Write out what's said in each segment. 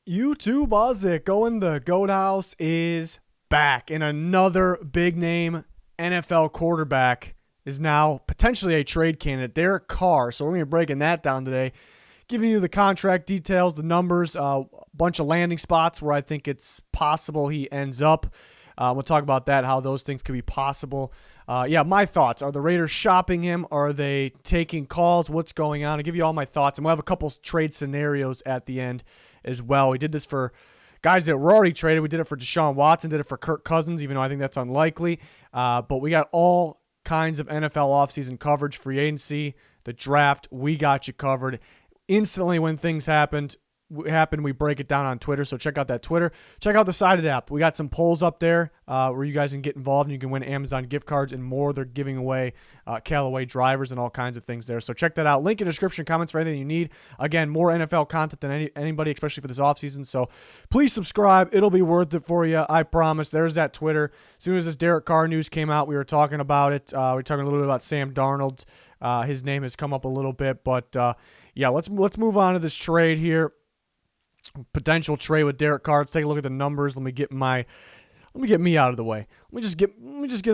YouTube, how's it going? The GOAT House is back, and another big name NFL quarterback is now potentially a trade candidate, Derek Carr. So we're going to be breaking that down today, giving you the contract details, the numbers, a bunch of landing spots where I think it's possible he ends up. We'll talk about that, how those things could be possible. My thoughts. Are the Raiders shopping him? Are they taking calls? What's going on? I'll give you all my thoughts, and we'll have a couple trade scenarios at the end as well. We did this for guys that were already traded. We did it for Deshaun Watson, did it for Kirk Cousins, even though I think that's unlikely. But we got all kinds of NFL offseason coverage, free agency, the draft. We got you covered. Instantly when things happened, we break it down on Twitter, so check out that Twitter. Check out the Sided app. We got some polls up there where you guys can get involved and you can win Amazon gift cards and more. They're giving away Callaway drivers and all kinds of things there, so check that out. Link in the description, comments for anything you need. Again, more NFL content than anybody, especially for this offseason, so please subscribe. It'll be worth it for you, I promise. There's that Twitter. As soon as this Derek Carr news came out, we were talking about it. We were talking a little bit about Sam Darnold. His name has come up a little bit, but let's move on to this trade here. Potential trade with Derek Carr. Let's take a look at the numbers. Let me get me out of the way. Let me just get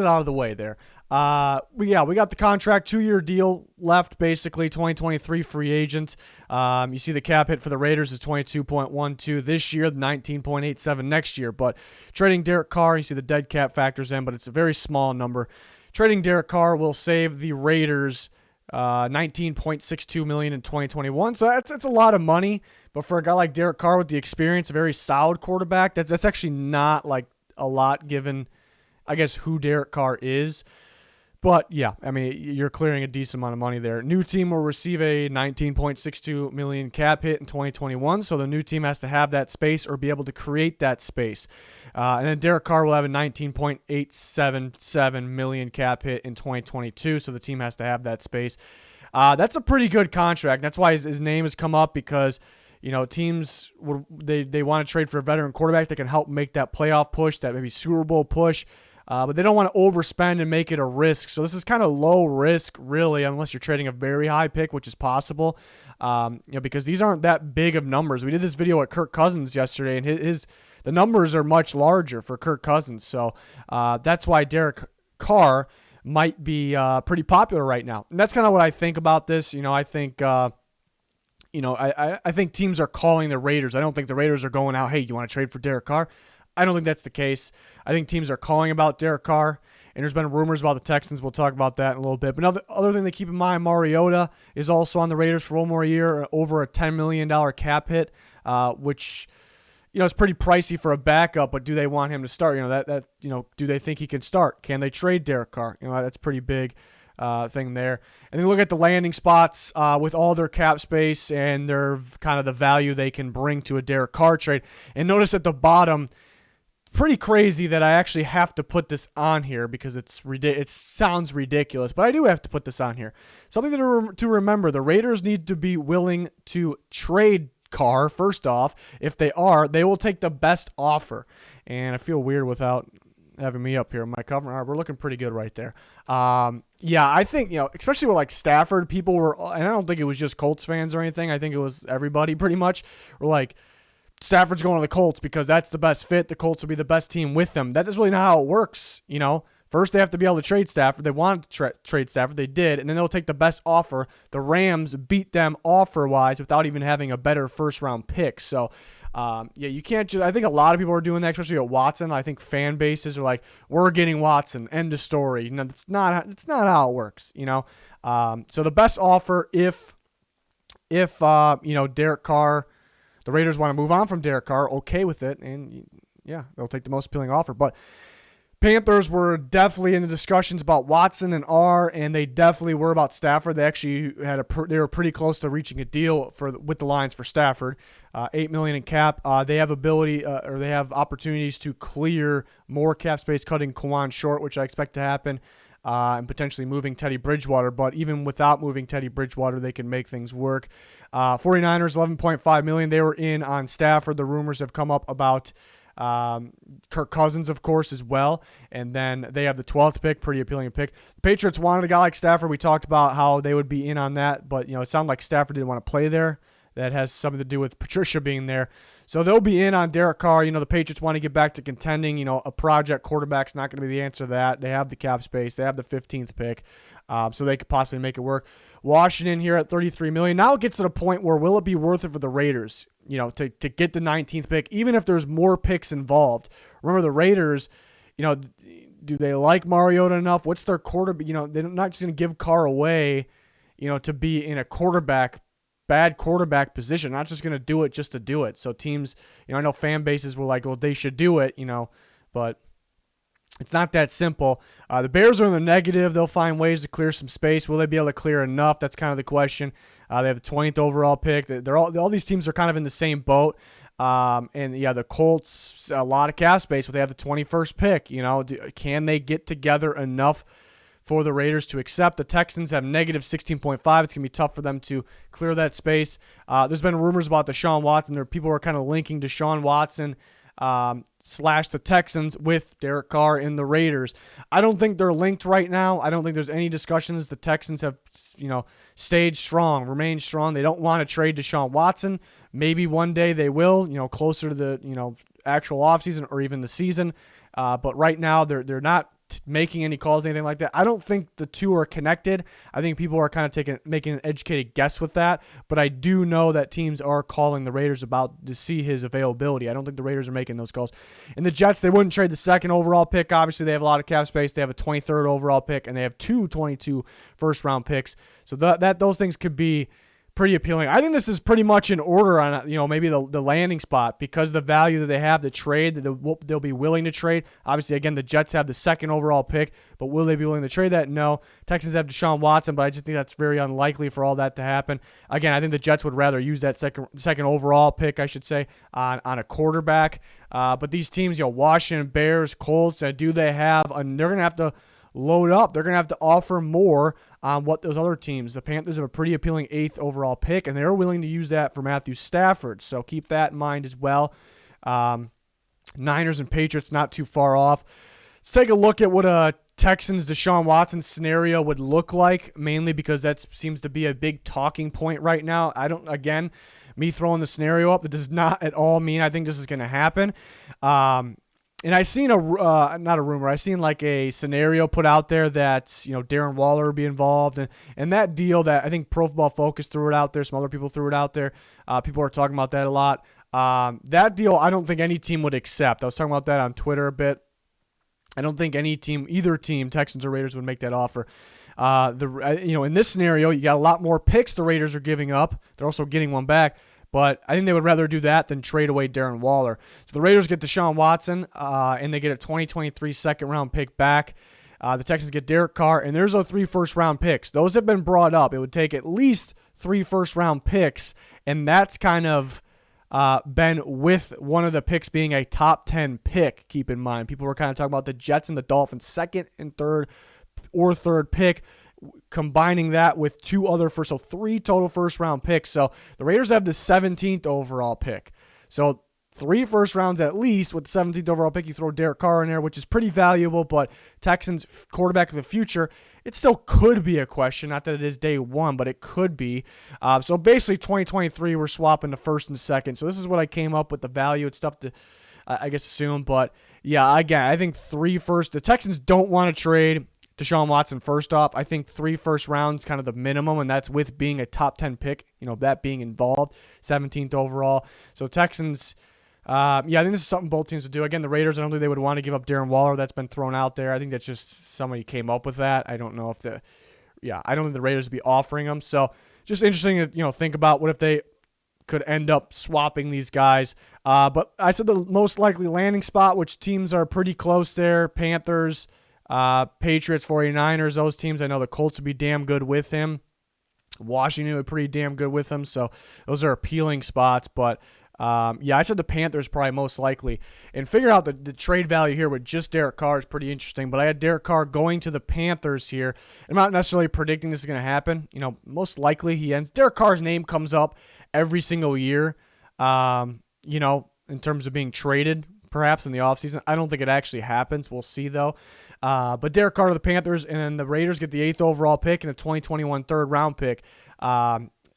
it out of the way there. We got the contract, 2-year deal left, basically 2023 free agent. You see the cap hit for the Raiders is 22.12 this year, 19.87 next year. But trading Derek Carr, you see the dead cap factors in, but it's a very small number. Trading Derek Carr will save the Raiders $19.62 million in 2021. So that's a lot of money. But for a guy like Derek Carr with the experience, a very solid quarterback, that's actually not like a lot given, I guess, who Derek Carr is. But yeah, I mean, you're clearing a decent amount of money there. New team will receive a $19.62 million cap hit in 2021. So the new team has to have that space or be able to create that space. And then Derek Carr will have a $19.877 million cap hit in 2022. So the team has to have that space. That's a pretty good contract. That's why his name has come up, because teams they want to trade for a veteran quarterback that can help make that playoff push, that maybe Super Bowl push. But they don't want to overspend and make it a risk. So this is kind of low risk, really, unless you're trading a very high pick, which is possible. Because these aren't that big of numbers. We did this video at Kirk Cousins yesterday, and the numbers are much larger for Kirk Cousins. So that's why Derek Carr might be pretty popular right now. And that's kind of what I think about this. I think I think teams are calling the Raiders. I don't think the Raiders are going out, hey, you want to trade for Derek Carr? I don't think that's the case. I think teams are calling about Derek Carr, and there's been rumors about the Texans. We'll talk about that in a little bit. But other thing to keep in mind, Mariota is also on the Raiders for one more year, over a $10 million cap hit, which is pretty pricey for a backup. But do they want him to start? Do they think he can start? Can they trade Derek Carr? That's pretty big. Thing there. And then look at the landing spots with all their cap space and their kind of the value they can bring to a Derek Carr trade. And notice at the bottom, pretty crazy that I actually have to put this on here because it sounds ridiculous, but I do have to put this on here. Something to remember, the Raiders need to be willing to trade Carr. First off, if they are, they will take the best offer. And I feel weird without having me up here. My cover, we're looking pretty good right there. I think, especially with like Stafford, people were, and I don't think it was just Colts fans or anything. I think it was everybody pretty much were like, Stafford's going to the Colts because that's the best fit. The Colts will be the best team with them. That is really not how it works. First they have to be able to trade Stafford. They wanted to trade Stafford. They did. And then they'll take the best offer. The Rams beat them offer-wise without even having a better first-round pick. So, you can't just – I think a lot of people are doing that, especially at Watson. I think fan bases are like, we're getting Watson. End of story. It's not how it works, So the best offer if Derek Carr – the Raiders want to move on from Derek Carr, okay with it, and they'll take the most appealing offer. But Panthers were definitely in the discussions about Watson and R, and they definitely were about Stafford. They actually they were pretty close to reaching a deal with the Lions for Stafford, $8 million in cap. They have they have opportunities to clear more cap space, cutting Kwan short, which I expect to happen. And potentially moving Teddy Bridgewater. But even without moving Teddy Bridgewater, they can make things work. 49ers, $11.5 million. They were in on Stafford. The rumors have come up about Kirk Cousins, of course, as well. And then they have the 12th pick, pretty appealing pick. The Patriots wanted a guy like Stafford. We talked about how they would be in on that. But, it sounded like Stafford didn't want to play there. That has something to do with Patricia being there. So they'll be in on Derek Carr. The Patriots want to get back to contending. A project quarterback's not going to be the answer to that. They have the cap space. They have the 15th pick, so they could possibly make it work. Washington here at $33 million. Now it gets to the point where will it be worth it for the Raiders, to get the 19th pick, even if there's more picks involved. Remember the Raiders, do they like Mariota enough? What's their quarterback? They're not just going to give Carr away, to be in a bad quarterback position. Not just going to do it just to do it. So teams, I know fan bases were like, well, they should do it, but it's not that simple. The Bears are in the negative. They'll find ways to clear some space. Will they be able to clear enough? That's kind of the question. They have the 20th overall pick. All these teams are kind of in the same boat. The Colts, a lot of cap space, but they have the 21st pick. Can they get together enough for the Raiders to accept? The Texans have negative 16.5. It's going to be tough for them to clear that space. There's been rumors about Deshaun Watson. People are kind of linking Deshaun Watson / the Texans with Derek Carr in the Raiders. I don't think they're linked right now. I don't think there's any discussions. The Texans have, stayed strong, remained strong. They don't want to trade Deshaun Watson. Maybe one day they will, closer to the, actual offseason or even the season. But right now they're not making any calls, anything like that. I don't think the two are connected. I think people are kind of making an educated guess with that, but I do know that teams are calling the Raiders about to see his availability. I don't think the Raiders are making those calls. And the Jets, they wouldn't trade the 2nd overall pick. Obviously, they have a lot of cap space. They have a 23rd overall pick, and they have 22 first-round picks. So those things could be pretty appealing. I think this is pretty much in order on, maybe the landing spot because the value that they have to trade, that they'll be willing to trade. Obviously, again, the Jets have the 2nd overall pick, but will they be willing to trade that? No. Texans have Deshaun Watson, but I just think that's very unlikely for all that to happen. Again, I think the Jets would rather use that second overall pick, I should say, on a quarterback. But these teams, Washington, Bears, Colts, do they have, and they're going to have to load up. They're going to have to offer more on what those other teams. The Panthers have a pretty appealing 8th overall pick, and they're willing to use that for Matthew Stafford. So keep that in mind as well. Niners and Patriots not too far off. Let's take a look at what a Texans Deshaun Watson scenario would look like, mainly because that seems to be a big talking point right now. Me throwing the scenario up, that does not at all mean I think this is going to happen. And I seen not a rumor, I seen like a scenario put out there that, Darren Waller would be involved. And that deal that I think Pro Football Focus threw it out there, some other people threw it out there. People are talking about that a lot. That deal, I don't think any team would accept. I was talking about that on Twitter a bit. I don't think either team, Texans or Raiders, would make that offer. In this scenario, you got a lot more picks the Raiders are giving up. They're also getting one back. But I think they would rather do that than trade away Darren Waller. So the Raiders get Deshaun Watson, and they get a 2023 second-round pick back. The Texans get Derek Carr, and there's 3 first-round picks. Those have been brought up. It would take at least 3 first-round picks, and that's kind of been with one of the picks being a top 10 pick, keep in mind. People were kind of talking about the Jets and the Dolphins, 2nd and 3rd or 3rd pick, combining that with 2 other first, so 3 total first-round picks. So the Raiders have the 17th overall pick. So 3 first rounds at least with the 17th overall pick. You throw Derek Carr in there, which is pretty valuable, but Texans quarterback of the future, it still could be a question. Not that it is day one, but it could be. So basically 2023, we're swapping the 1st and 2nd. So this is what I came up with, the value. It's tough to, I guess, assume. But, yeah, again, I think 3 first. The Texans don't want to trade Deshaun Watson first off. I think 3 first rounds kind of the minimum, and that's with being a top 10 pick, that being involved, 17th overall. So Texans, I think this is something both teams would do. Again, the Raiders, I don't think they would want to give up Darren Waller. That's been thrown out there. I think that's just somebody came up with that. I don't know if I don't think the Raiders would be offering them. So just interesting to, think about what if they could end up swapping these guys. But I said the most likely landing spot, which teams are pretty close there, Panthers, Patriots, 49ers, those teams. I know the Colts would be damn good with him. Washington would be pretty damn good with him. So those are appealing spots. But, I said the Panthers probably most likely. And figure out the trade value here with just Derek Carr is pretty interesting. But I had Derek Carr going to the Panthers here. I'm not necessarily predicting this is going to happen. Most likely he ends. Derek Carr's name comes up every single year, in terms of being traded, perhaps in the offseason. I don't think it actually happens. We'll see, though. But Derek Carr to the Panthers, and then the Raiders get the 8th overall pick and a 2021 3rd-round pick.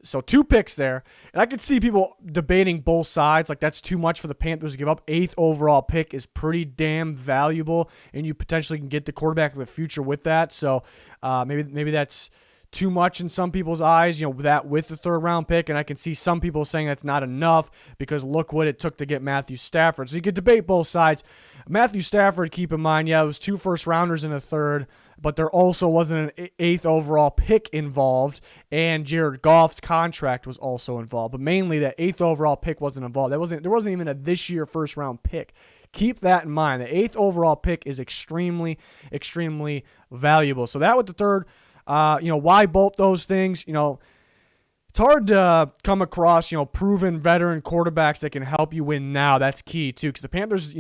So 2 picks there. And I could see people debating both sides. Like, that's too much for the Panthers to give up. 8th overall pick is pretty damn valuable, and you potentially can get the quarterback of the future with that. So maybe that's too much in some people's eyes, that with the 3rd round pick. And I can see some people saying that's not enough because look what it took to get Matthew Stafford. So you could debate both sides. Matthew Stafford, keep in mind, it was 2 first rounders and a 3rd, but there also wasn't an 8th overall pick involved, and Jared Goff's contract was also involved. But mainly that 8th overall pick wasn't involved. There wasn't even a this year first round pick. Keep that in mind. The 8th overall pick is extremely, extremely valuable. So that with the 3rd, why both those things? It's hard to come across, proven veteran quarterbacks that can help you win now. That's key too, because the Panthers,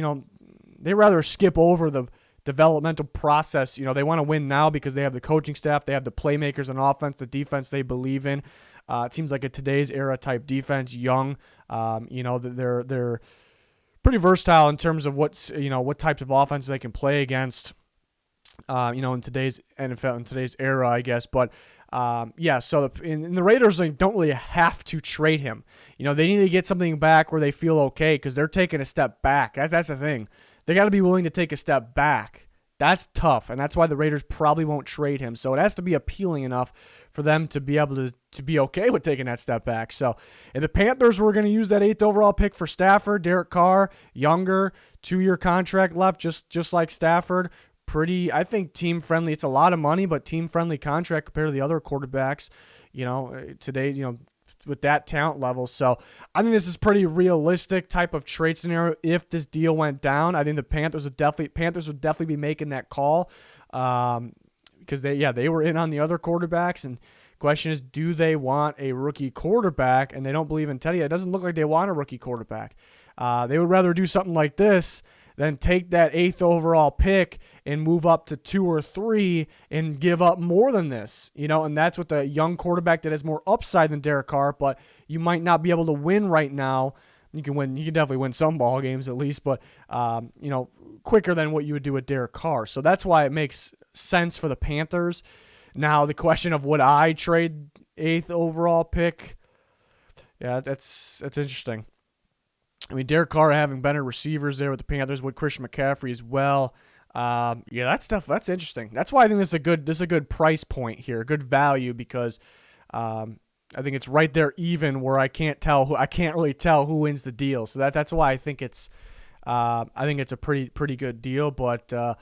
they rather skip over the developmental process. They want to win now because they have the coaching staff, they have the playmakers on offense, the defense they believe in. It seems like a today's era type defense, young. They're pretty versatile in terms of what types of offenses they can play against. In today's NFL, in today's era, I guess. But so the Raiders don't really have to trade him. They need to get something back where they feel okay because they're taking a step back. That's the thing. They got to be willing to take a step back. That's tough, and that's why the Raiders probably won't trade him. So it has to be appealing enough for them to be able to be okay with taking that step back. So if the Panthers were going to use that 8th overall pick for Stafford, Derek Carr, younger, 2-year contract left, just like Stafford. Pretty, I think, team-friendly. It's a lot of money, but team-friendly contract compared to the other quarterbacks, today, with that talent level. So I think this is pretty realistic type of trade scenario if this deal went down. I think the Panthers would definitely be making that call because they were in on the other quarterbacks. And question is, do they want a rookie quarterback? And they don't believe in Teddy. It doesn't look like they want a rookie quarterback. They would rather do something like this than take that 8th overall pick and move up to 2 or 3 and give up more than this, and that's with a young quarterback that has more upside than Derek Carr, but you might not be able to win right now. You can definitely win some ball games at least, but, quicker than what you would do with Derek Carr. So that's why it makes sense for the Panthers. Now, the question of would I trade 8th overall pick? Yeah, that's interesting. I mean, Derek Carr having better receivers there with the Panthers with Christian McCaffrey as well. That's interesting. That's why I think this is a good price point here, a good value because I think it's right there even where I can't really tell who wins the deal. So that's why I think it's a pretty good deal. But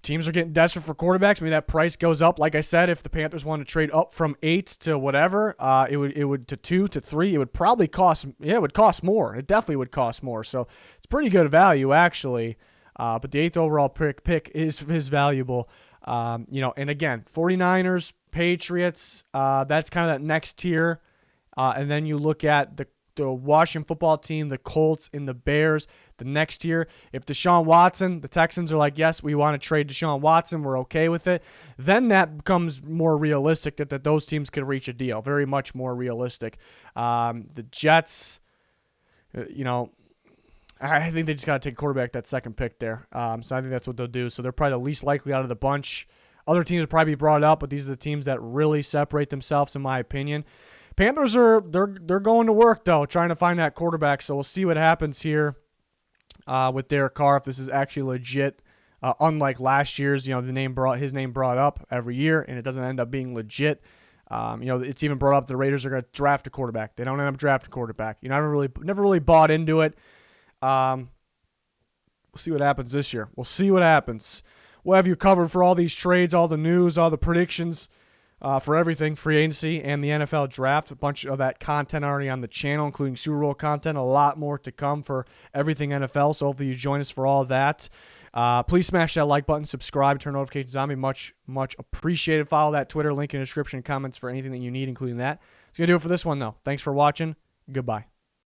teams are getting desperate for quarterbacks. I mean, that price goes up. Like I said, if the Panthers want to trade up from 8 to whatever, it would to 2 to 3. It would probably cost. Yeah, it would cost more. It definitely would cost more. So it's pretty good value actually. But the 8th overall pick is valuable. And again, 49ers, Patriots. That's kind of that next tier. And then you look at the Washington football team, the Colts, and the Bears. The next year, if Deshaun Watson, the Texans are like, yes, we want to trade Deshaun Watson, we're okay with it, then that becomes more realistic that those teams could reach a deal. Very much more realistic. The Jets, I think they just got to take a quarterback that 2nd pick there. So I think that's what they'll do. So they're probably the least likely out of the bunch. Other teams will probably be brought up, but these are the teams that really separate themselves, in my opinion. Panthers they're going to work though, trying to find that quarterback. So we'll see what happens here with Derek Carr if this is actually legit. Unlike last year's, his name brought up every year, and it doesn't end up being legit. It's even brought up the Raiders are going to draft a quarterback. They don't end up drafting a quarterback. Never really bought into it. We'll see what happens this year. We'll see what happens. We'll have you covered for all these trades, all the news, all the predictions. For everything, free agency and the NFL draft. A bunch of that content already on the channel, including Super Bowl content. A lot more to come for everything NFL, so hopefully you join us for all of that. Please smash that like button, subscribe, turn notifications on. Be much, much appreciated. Follow that Twitter link in the description and comments for anything that you need, including that. It's going to do it for this one, though. Thanks for watching. Goodbye.